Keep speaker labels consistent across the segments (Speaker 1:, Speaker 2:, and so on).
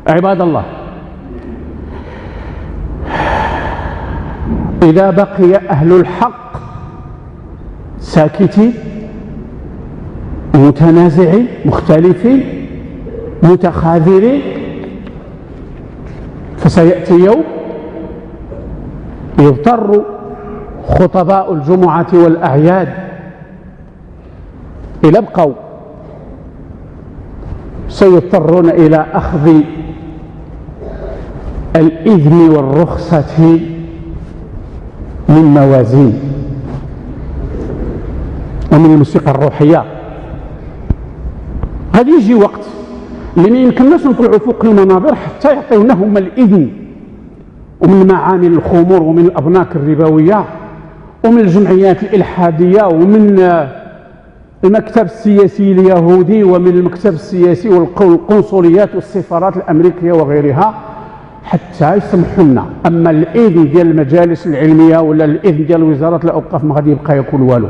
Speaker 1: عباد الله، إذا بقي أهل الحق ساكتين متنازعين مختلفين متخاذلين، فسيأتي يوم يضطر خطباء الجمعة والأعياد إلى ابقوا سيضطرون إلى أخذ الإذن والرخصة من موازين ومن الموسيقى الروحية. غادي يجي وقت اللي ما يمكنناش نطلعوا فوق المنابر حتى يعطيونهم الإذن، ومن معامل الخمور ومن الأبناك الربوية ومن الجمعيات الإلحادية ومن المكتب السياسي اليهودي ومن المكتب السياسي والقنصليات والسفارات الأمريكية وغيرها حتى يسمحوا لنا. أما الإذن ديال المجالس العلمية ولا الإذن ديال وزارة الأوقاف ما غادي يبقى ياكل والو.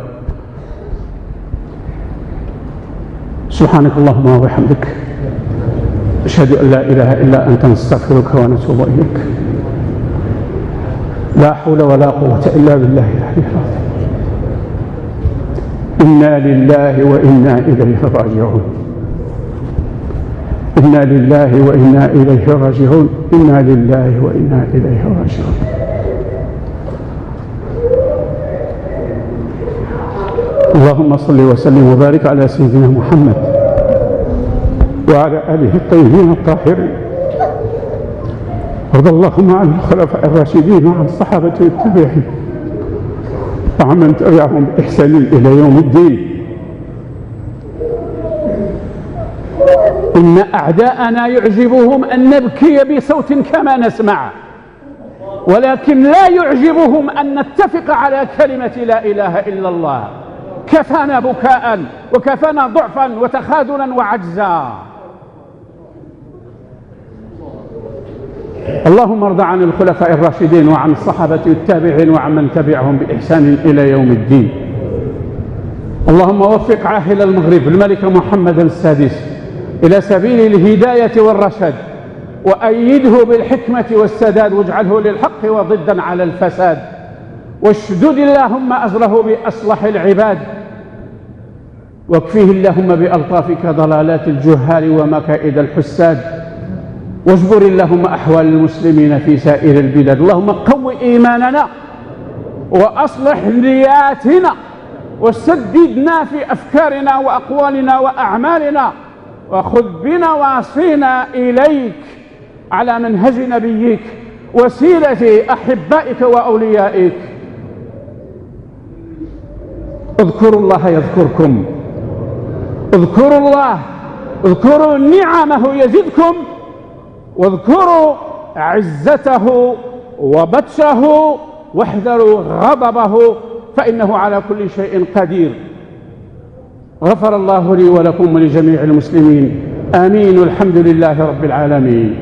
Speaker 1: سبحانك اللهم وبحمدك، أشهد أن لا إله إلا أنت، نستغفرك ونتوب إليك. لا حول ولا قوة إلا بالله العلي العظيم. إنا لله وإنا إليه راجعون. إنا لله وإنا إليه راجعون. إنا لله وإنا إليه راجعون. اللهم صل وسلم وبارك على سيدنا محمد وعلى آله الطيبين الطاهرين. وارض اللهم عن الخلفاء الراشدين وعن الصحابة التابعين وعمن تبعهم بإحسان إلى يوم الدين. إن أعداءنا يعجبهم أن نبكي بصوت كما نسمع، ولكن لا يعجبهم أن نتفق على كلمة لا إله إلا الله. كفانا بكاء وكفانا ضعفا وتخاذلا وعجزا. اللهم ارض عن الخلفاء الراشدين وعن الصحابة التابعين وعن من تبعهم بإحسان إلى يوم الدين. اللهم وفق عاهل المغرب الملك محمد السادس إلى سبيل الهداية والرشد، وأيده بالحكمة والسداد، واجعله للحق وضدا على الفساد، واشدد اللهم أزره بأصلح العباد، واكفيه اللهم بألطافك ضلالات الجهال ومكائد الحساد، واجبر اللهم أحوال المسلمين في سائر البلاد. اللهم قو إيماننا وأصلح نياتنا وسددنا في أفكارنا وأقوالنا وأعمالنا، وخذ بنواصينا إليك على منهج نبيك وسيلة أحبائك وأوليائك. اذكروا الله يذكركم، اذكروا الله، اذكروا نعمه يزدكم، واذكروا عزته وبطشه، واحذروا غضبه فإنه على كل شيء قدير. غفر الله لي ولكم ولجميع المسلمين، آمين. الحمد لله رب العالمين.